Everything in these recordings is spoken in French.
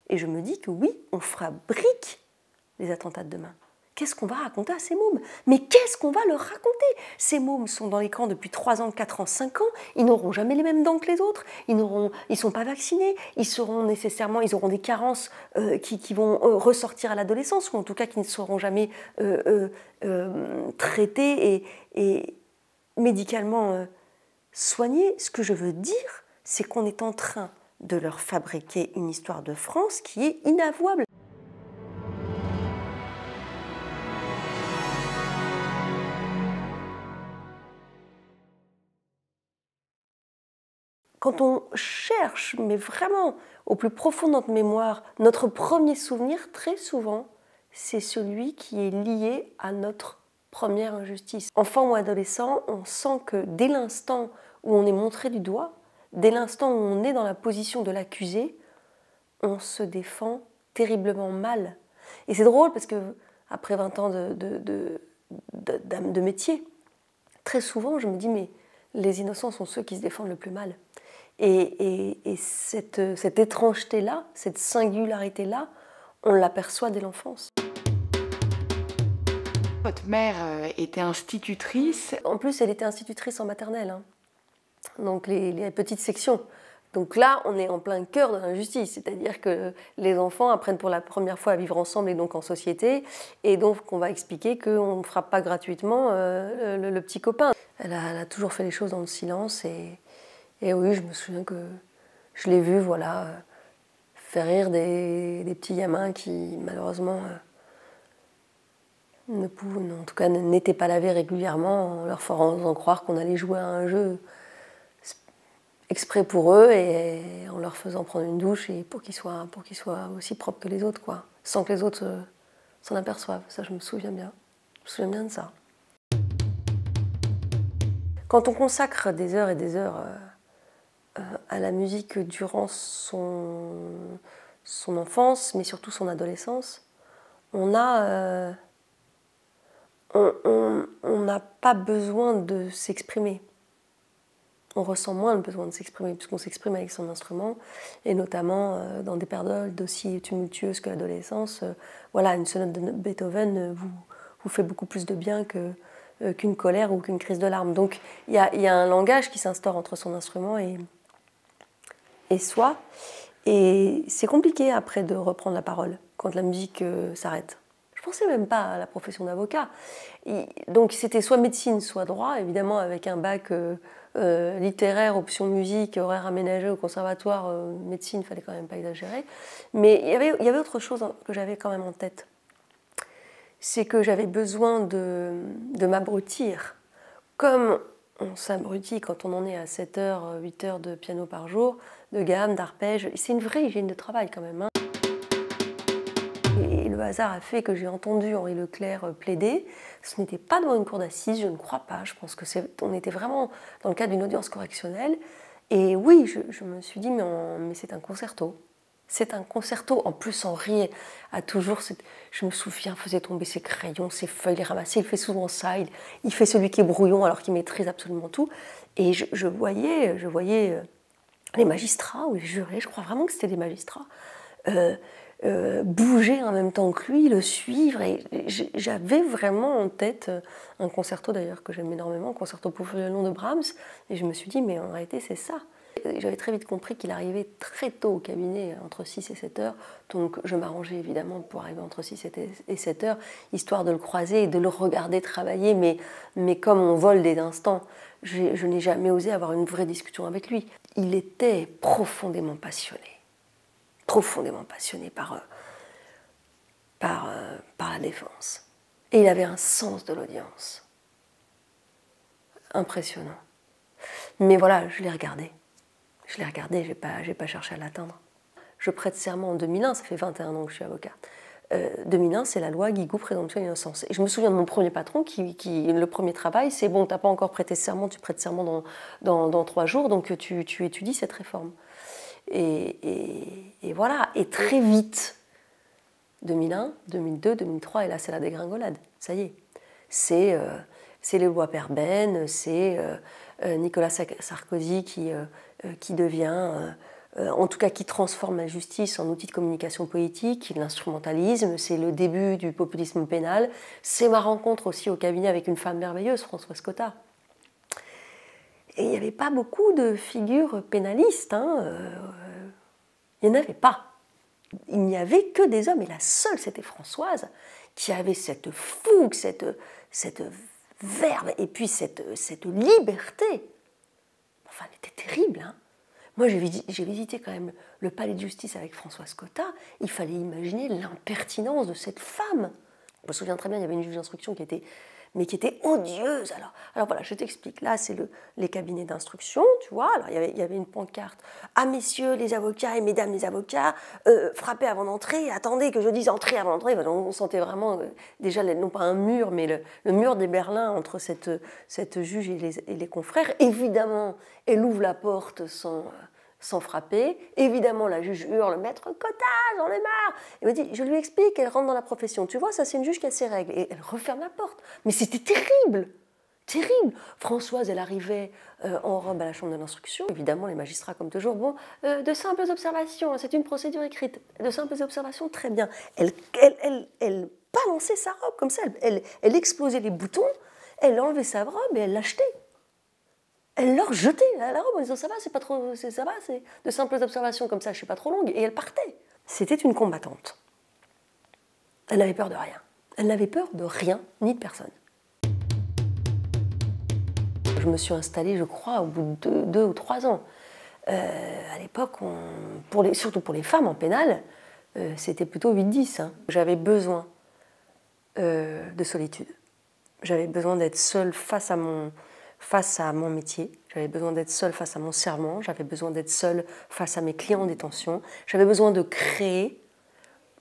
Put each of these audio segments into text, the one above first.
Et je me dis que oui, on fabrique les attentats de demain. Qu'est-ce qu'on va raconter à ces mômes? Mais qu'est-ce qu'on va leur raconter? Ces mômes sont dans les camps depuis 3 ans, 4 ans, 5 ans, ils n'auront jamais les mêmes dents que les autres, ils ne sont pas vaccinés, ils auront des carences qui vont ressortir à l'adolescence, ou en tout cas qui ne seront jamais traitées et médicalement soignées. Ce que je veux dire, c'est qu'on est en train de leur fabriquer une histoire de France qui est inavouable. Quand on cherche, mais vraiment au plus profond de notre mémoire, notre premier souvenir, très souvent, c'est celui qui est lié à notre première injustice. Enfant ou adolescent, on sent que dès l'instant où on est montré du doigt, dès l'instant où on est dans la position de l'accusé, on se défend terriblement mal. Et c'est drôle parce que après 20 ans de métier, très souvent je me dis mais les innocents sont ceux qui se défendent le plus mal. Et cette étrangeté-là, cette singularité-là, on l'aperçoit dès l'enfance. Votre mère était institutrice. En plus, elle était institutrice en maternelle, hein. Donc les petites sections. Donc là, on est en plein cœur de l'injustice, c'est-à-dire que les enfants apprennent pour la première fois à vivre ensemble et donc en société, et donc on va expliquer qu'on ne frappe pas gratuitement le petit copain. Elle a toujours fait les choses dans le silence, et oui, je me souviens que je l'ai vue, voilà, faire rire des petits gamins qui, malheureusement, en tout cas, n'étaient pas lavés régulièrement, en leur faisant croire qu'on allait jouer à un jeu exprès pour eux et en leur faisant prendre une douche et pour qu'ils soient aussi propres que les autres, quoi, sans que les autres s'en aperçoivent. Ça, je me souviens bien. Je me souviens bien de ça. Quand on consacre des heures et des heures à la musique durant son enfance, mais surtout son adolescence, on n'a pas besoin de s'exprimer. On ressent moins le besoin de s'exprimer, puisqu'on s'exprime avec son instrument, et notamment dans des périodes aussi tumultueuses que l'adolescence. Voilà, une sonate de Beethoven vous fait beaucoup plus de bien qu'une colère ou qu'une crise de larmes. Donc il y a un langage qui s'instaure entre son instrument et soi, et c'est compliqué après de reprendre la parole quand la musique s'arrête. Je pensais même pas à la profession d'avocat. Donc c'était soit médecine, soit droit, évidemment avec un bac littéraire, option musique, horaire aménagé au conservatoire, médecine, il fallait quand même pas exagérer. Mais il y avait autre chose que j'avais quand même en tête. C'est que j'avais besoin de m'abrutir. Comme on s'abrutit quand on en est à 7 heures, 8 heures de piano par jour, de gamme, d'arpège. C'est une vraie hygiène de travail quand même, hein. Et le hasard a fait que j'ai entendu Henri Leclerc plaider. Ce n'était pas devant une cour d'assises, je ne crois pas. Je pense qu'on était vraiment dans le cadre d'une audience correctionnelle. Et oui, je me suis dit, mais c'est un concerto. C'est un concerto. En plus, Henri a toujours... Je me souviens, faisait tomber ses crayons, ses feuilles, les ramasser. Il fait souvent ça. Il fait celui qui est brouillon alors qu'il maîtrise absolument tout. Et je voyais les magistrats ou les jurés, je crois vraiment que c'était des magistrats, bouger en même temps que lui, le suivre. Et j'avais vraiment en tête un concerto d'ailleurs que j'aime énormément, un concerto pour violon de Brahms. Et je me suis dit, mais en réalité, c'est ça. J'avais très vite compris qu'il arrivait très tôt au cabinet, entre 6 et 7 heures. Donc je m'arrangeais évidemment pour arriver entre 6 et 7 heures, histoire de le croiser et de le regarder travailler. Mais comme on vole des instants, je n'ai jamais osé avoir une vraie discussion avec lui. Il était profondément passionné par la défense. Et il avait un sens de l'audience impressionnant. Mais voilà, je l'ai regardé, j'ai pas cherché à l'atteindre. Je prête serment en 2001, ça fait 21 ans que je suis avocat. 2001, c'est la loi Guigou, présomption d'innocence. Et je me souviens de mon premier patron, le premier travail, c'est bon, t'as pas encore prêté serment, tu prêtes serment dans 3 jours, donc tu étudies cette réforme. Et voilà, et très vite, 2001, 2002, 2003, et là c'est la dégringolade, ça y est. C'est les lois Perben, c'est Nicolas Sarkozy qui devient en tout cas qui transforme la justice en outil de communication politique, qui l'instrumentalisme, c'est le début du populisme pénal. C'est ma rencontre aussi au cabinet avec une femme merveilleuse, Françoise Cotta. Et il n'y avait pas beaucoup de figures pénalistes, il n'y en avait pas. Il n'y avait que des hommes, et la seule, c'était Françoise, qui avait cette fougue, cette verve, et puis cette liberté. Enfin, elle était terrible, hein. Moi, j'ai visité quand même le palais de justice avec Françoise Cotta. Il fallait imaginer l'impertinence de cette femme. Je me souviens très bien, il y avait une juge d'instruction qui était odieuse. Alors voilà, je t'explique. Là, c'est les cabinets d'instruction, tu vois. Alors, il y avait une pancarte. Ah, messieurs les avocats et mesdames les avocats, frappez avant d'entrer. Attendez que je dise entrer avant d'entrer. On sentait vraiment, déjà, non pas un mur, mais le mur des Berlins entre cette juge et les confrères. Évidemment, elle ouvre la porte sans frapper. Évidemment, la juge hurle « Maître Cotta, j'en ai marre !» Elle me dit « Je lui explique, elle rentre dans la profession. Tu vois, ça, c'est une juge qui a ses règles. » Et elle referme la porte. Mais c'était terrible, terrible. Françoise, elle arrivait en robe à la chambre de l'instruction. Évidemment, les magistrats, comme toujours, bon, de simples observations, c'est une procédure écrite. De simples observations, très bien. Elle balançait sa robe comme ça. Elle explosait les boutons, elle enlevait sa robe et elle l'achetait. Elle leur jetait la robe en disant ça va, c'est pas trop, ça va, c'est de simples observations comme ça, je suis pas trop longue, et elle partait. C'était une combattante. Elle n'avait peur de rien. Elle n'avait peur de rien ni de personne. Je me suis installée, je crois, au bout de 2 ou 3 ans. À l'époque, surtout pour les femmes en pénal, c'était plutôt 8-10. J'avais besoin de solitude. J'avais besoin d'être seule face à mon métier, j'avais besoin d'être seule face à mon serment, j'avais besoin d'être seule face à mes clients en détention, j'avais besoin de créer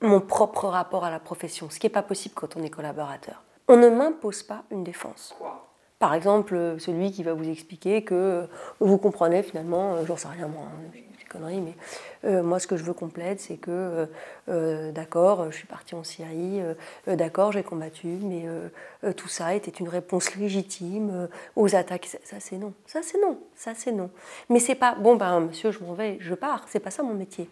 mon propre rapport à la profession, ce qui n'est pas possible quand on est collaborateur. On ne m'impose pas une défense. Par exemple, celui qui va vous expliquer que vous comprenez finalement, j'en sais rien moi, des conneries, mais moi ce que je veux complète, c'est que d'accord, je suis partie en Syrie, d'accord, j'ai combattu, mais tout ça était une réponse légitime aux attaques. Ça c'est non, ça c'est non, ça c'est non. Mais c'est pas, bon ben monsieur, je m'en vais, je pars, c'est pas ça mon métier.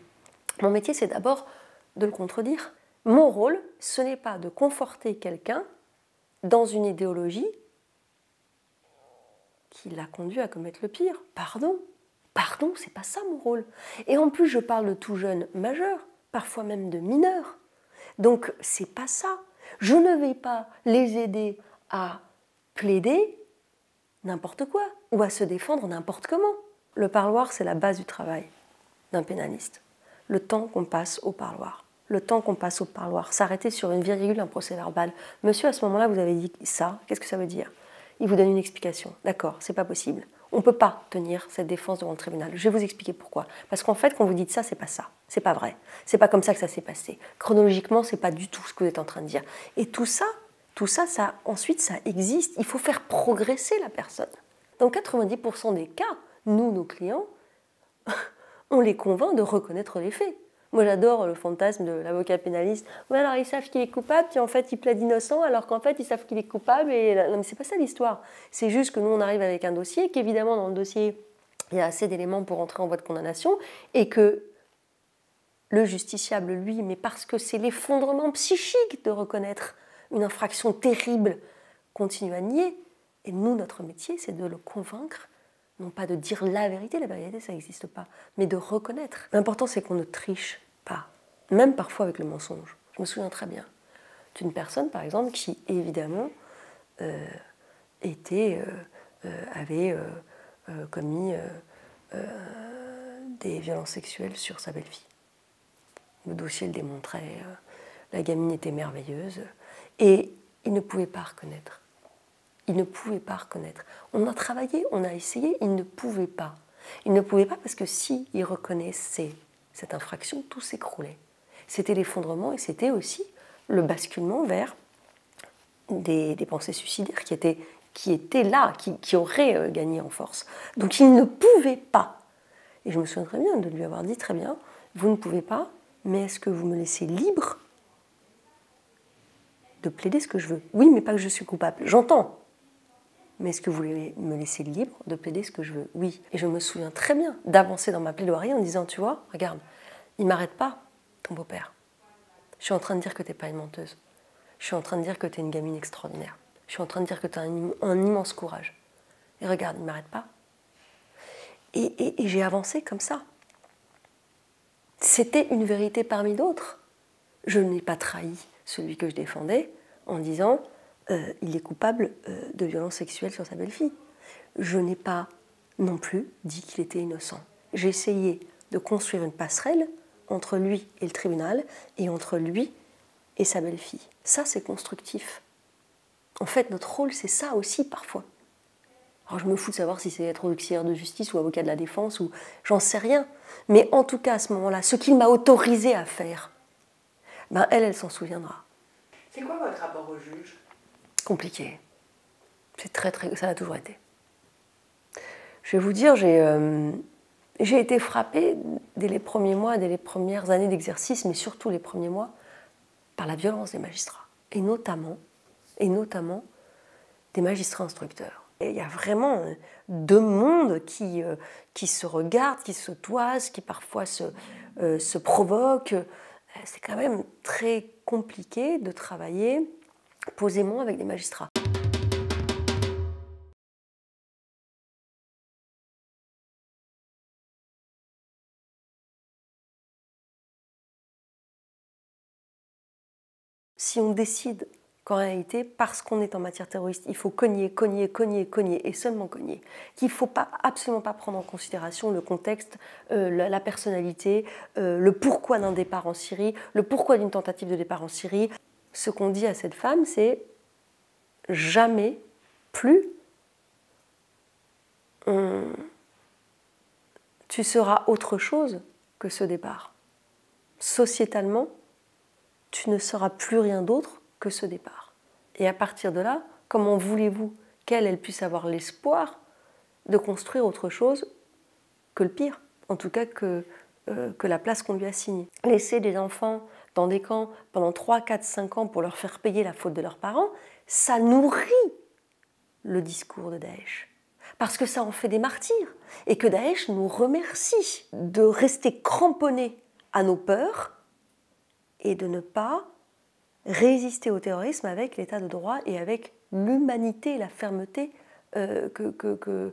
Mon métier c'est d'abord de le contredire. Mon rôle, ce n'est pas de conforter quelqu'un dans une idéologie qui l'a conduit à commettre le pire. Pardon, c'est pas ça mon rôle. Et en plus, je parle de tout jeune majeur, parfois même de mineurs. Donc, c'est pas ça. Je ne vais pas les aider à plaider n'importe quoi ou à se défendre n'importe comment. Le parloir, c'est la base du travail d'un pénaliste. Le temps qu'on passe au parloir. Le temps qu'on passe au parloir. S'arrêter sur une virgule, un procès-verbal. Monsieur, à ce moment-là, vous avez dit ça. Qu'est-ce que ça veut dire ? Il vous donne une explication. D'accord, c'est pas possible. On ne peut pas tenir cette défense devant le tribunal. Je vais vous expliquer pourquoi. Parce qu'en fait, quand vous dites ça, c'est pas ça. C'est pas vrai. C'est pas comme ça que ça s'est passé. Chronologiquement, c'est pas du tout ce que vous êtes en train de dire. Et tout ça, ensuite, ça existe. Il faut faire progresser la personne. Dans 90% des cas, nous, nos clients, on les convainc de reconnaître les faits. Moi, j'adore le fantasme de l'avocat pénaliste. Ouais, alors, ils savent qu'il est coupable, puis en fait, il plaide innocent, alors qu'en fait, ils savent qu'il est coupable. Et non, mais c'est pas ça l'histoire. C'est juste que nous, on arrive avec un dossier, qu'évidemment, dans le dossier, il y a assez d'éléments pour entrer en voie de condamnation, et que le justiciable, lui, mais parce que c'est l'effondrement psychique de reconnaître une infraction terrible, continue à nier. Et nous, notre métier, c'est de le convaincre, non pas de dire la vérité ça n'existe pas, mais de reconnaître. L'important, c'est qu'on ne triche pas, même parfois avec le mensonge. Je me souviens très bien d'une personne, par exemple, qui, évidemment, avait commis des violences sexuelles sur sa belle-fille. Le dossier le démontrait, la gamine était merveilleuse, et il ne pouvait pas reconnaître. Il ne pouvait pas reconnaître. On a travaillé, on a essayé, il ne pouvait pas. Il ne pouvait pas parce que s'il reconnaissait cette infraction, tout s'écroulait. C'était l'effondrement et c'était aussi le basculement vers des pensées suicidaires qui étaient là, qui auraient gagné en force. Donc il ne pouvait pas. Et je me souviens très bien de lui avoir dit, très bien, vous ne pouvez pas, mais est-ce que vous me laissez libre de plaider ce que je veux? Oui, mais pas que je suis coupable. J'entends. Mais est-ce que vous voulez me laisser libre de plaider ce que je veux? Oui. Et je me souviens très bien d'avancer dans ma plaidoirie en disant, tu vois, regarde, il m'arrête pas, ton beau-père. Je suis en train de dire que t'es pas une menteuse. Je suis en train de dire que t'es une gamine extraordinaire. Je suis en train de dire que t'as un immense courage. Et regarde, il m'arrête pas. Et j'ai avancé comme ça. C'était une vérité parmi d'autres. Je n'ai pas trahi celui que je défendais en disant il est coupable de violences sexuelles sur sa belle-fille. Je n'ai pas non plus dit qu'il était innocent. J'ai essayé de construire une passerelle entre lui et le tribunal et entre lui et sa belle-fille. Ça, c'est constructif. En fait, notre rôle, c'est ça aussi parfois. Alors, je me fous de savoir si c'est être auxiliaire de justice ou avocat de la défense ou j'en sais rien. Mais en tout cas, à ce moment-là, ce qu'il m'a autorisé à faire, ben elle s'en souviendra. C'est quoi votre rapport au juge? Compliqué. C'est ça l'a toujours été. Je vais vous dire, j'ai été frappée dès les premiers mois, dès les premières années d'exercice, mais surtout les premiers mois, par la violence des magistrats. Et notamment des magistrats instructeurs. Et il y a vraiment deux mondes qui se regardent, qui se toisent, qui parfois se provoquent. C'est quand même très compliqué de travailler posément avec des magistrats. Si on décide qu'en réalité, parce qu'on est en matière terroriste, il faut cogner, et seulement cogner, qu'il ne faut absolument pas prendre en considération le contexte, la personnalité, le pourquoi d'un départ en Syrie, le pourquoi d'une tentative de départ en Syrie. Ce qu'on dit à cette femme, c'est jamais plus tu seras autre chose que ce départ. Sociétalement, tu ne seras plus rien d'autre que ce départ. Et à partir de là, comment voulez-vous qu'elle puisse avoir l'espoir de construire autre chose que le pire, en tout cas que la place qu'on lui a signée. Laisser des enfants dans des camps pendant 3, 4, 5 ans pour leur faire payer la faute de leurs parents, ça nourrit le discours de Daesh. Parce que ça en fait des martyrs. Et que Daesh nous remercie de rester cramponnés à nos peurs et de ne pas résister au terrorisme avec l'état de droit et avec l'humanité et la fermeté que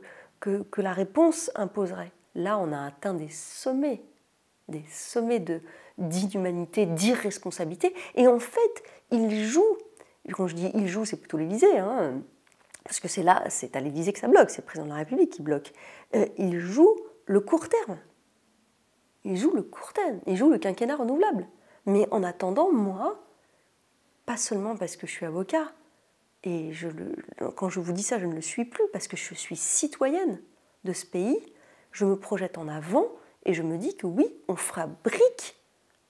la réponse imposerait. Là, on a atteint des sommets d'inhumanité, d'irresponsabilité. Et en fait, il joue, quand je dis il joue, c'est plutôt l'Élysée, hein, parce que c'est à l'Élysée que ça bloque, c'est le président de la République qui bloque. Il joue le court terme. Il joue le court terme, il joue le quinquennat renouvelable. Mais en attendant, moi, pas seulement parce que je suis avocat, et quand je vous dis ça, je ne le suis plus, parce que je suis citoyenne de ce pays, je me projette en avant et je me dis que oui, on fabrique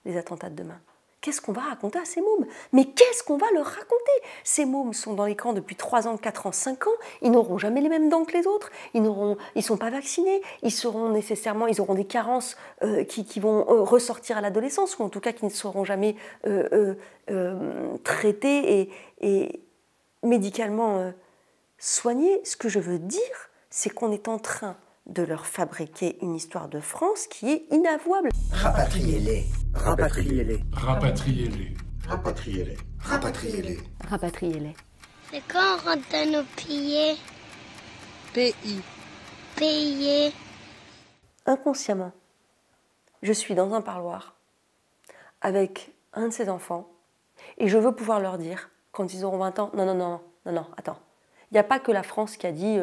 les attentats de demain. Qu'est-ce qu'on va raconter à ces mômes? Mais qu'est-ce qu'on va leur raconter? Ces mômes sont dans les camps depuis 3 ans, 4 ans, 5 ans, ils n'auront jamais les mêmes dents que les autres, ils ne sont pas vaccinés, ils auront des carences qui vont ressortir à l'adolescence, ou en tout cas qui ne seront jamais traitées et médicalement soignées. Ce que je veux dire, c'est qu'on est en train de leur fabriquer une histoire de France qui est inavouable. Rapatriez-les. Rapatriez-les. Rapatriez-les. Rapatriez-les. Rapatriez-les. Rapatriez-les. C'est quand on rentre dans nos pays? Pays. Inconsciemment, je suis dans un parloir avec un de ses enfants et je veux pouvoir leur dire, quand ils auront 20 ans, non, attends. Il n'y a pas que la France qui a dit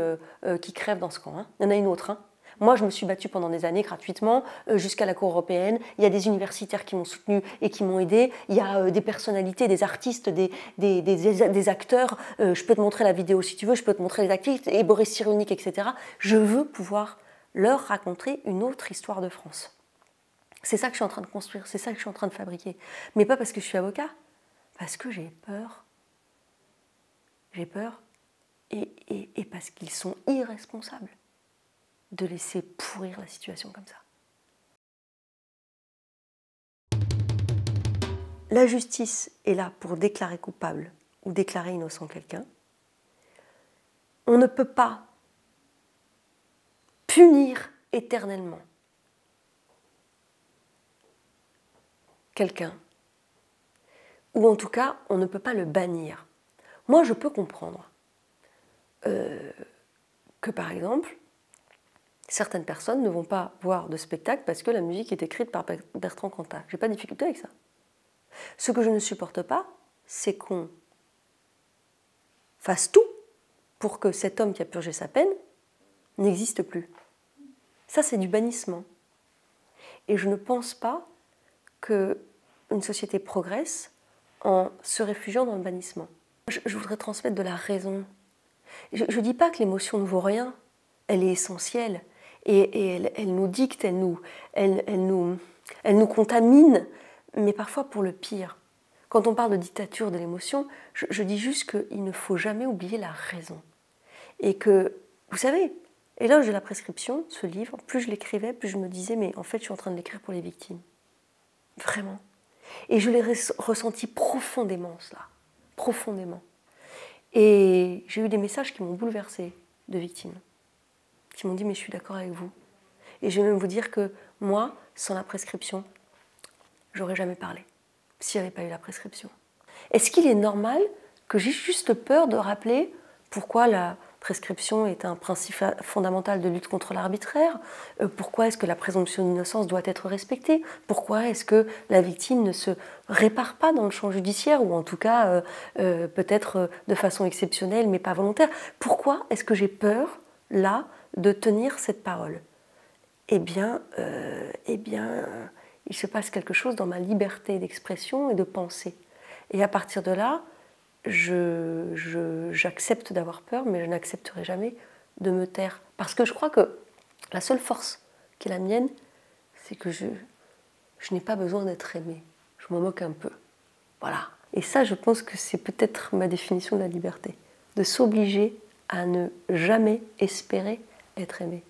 qui crève dans ce camp. Hein. Il y en a une autre. Hein. Moi, je me suis battue pendant des années gratuitement jusqu'à la Cour européenne. Il y a des universitaires qui m'ont soutenue et qui m'ont aidée. Il y a des personnalités, des artistes, des acteurs. Je peux te montrer la vidéo si tu veux. Je peux te montrer les actifs, et Boris Cyrulnik, etc. Je veux pouvoir leur raconter une autre histoire de France. C'est ça que je suis en train de construire. C'est ça que je suis en train de fabriquer. Mais pas parce que je suis avocat. Parce que j'ai peur. J'ai peur. Et parce qu'ils sont irresponsables de laisser pourrir la situation comme ça. La justice est là pour déclarer coupable ou déclarer innocent quelqu'un. on ne peut pas punir éternellement quelqu'un. Ou en tout cas, on ne peut pas le bannir. Moi, je peux comprendre que, par exemple, certaines personnes ne vont pas voir de spectacle parce que la musique est écrite par Bertrand Cantat. Je n'ai pas de difficulté avec ça. Ce que je ne supporte pas, c'est qu'on fasse tout pour que cet homme qui a purgé sa peine n'existe plus. Ça, c'est du bannissement. Et je ne pense pas qu'une société progresse en se réfugiant dans le bannissement. Je voudrais transmettre de la raison. Je ne dis pas que l'émotion ne vaut rien, elle est essentielle, et elle nous dicte, elle nous contamine, mais parfois pour le pire. Quand on parle de dictature de l'émotion, je dis juste qu'il ne faut jamais oublier la raison. Et que, vous savez, Éloge de la prescription, ce livre, plus je l'écrivais, plus je me disais, mais en fait, je suis en train de l'écrire pour les victimes. Vraiment. Et je l'ai ressenti profondément, cela. Profondément. Et j'ai eu des messages qui m'ont bouleversée de victimes, qui m'ont dit, mais je suis d'accord avec vous. Et je vais même vous dire que moi, sans la prescription, j'aurais jamais parlé, s'il n'y avait pas eu la prescription. Est-ce qu'il est normal que j'ai juste peur de rappeler pourquoi la prescription est un principe fondamental de lutte contre l'arbitraire? Pourquoi est-ce que la présomption d'innocence doit être respectée? Pourquoi est-ce que la victime ne se répare pas dans le champ judiciaire, ou en tout cas peut-être de façon exceptionnelle mais pas volontaire? Pourquoi est-ce que j'ai peur, là, de tenir cette parole? Eh bien, il se passe quelque chose dans ma liberté d'expression et de pensée. Et à partir de là, j'accepte d'avoir peur, mais je n'accepterai jamais de me taire. Parce que je crois que la seule force qui est la mienne, c'est que je n'ai pas besoin d'être aimée. Je m'en moque un peu. Voilà. Et ça, je pense que c'est peut-être ma définition de la liberté. De s'obliger à ne jamais espérer être aimé.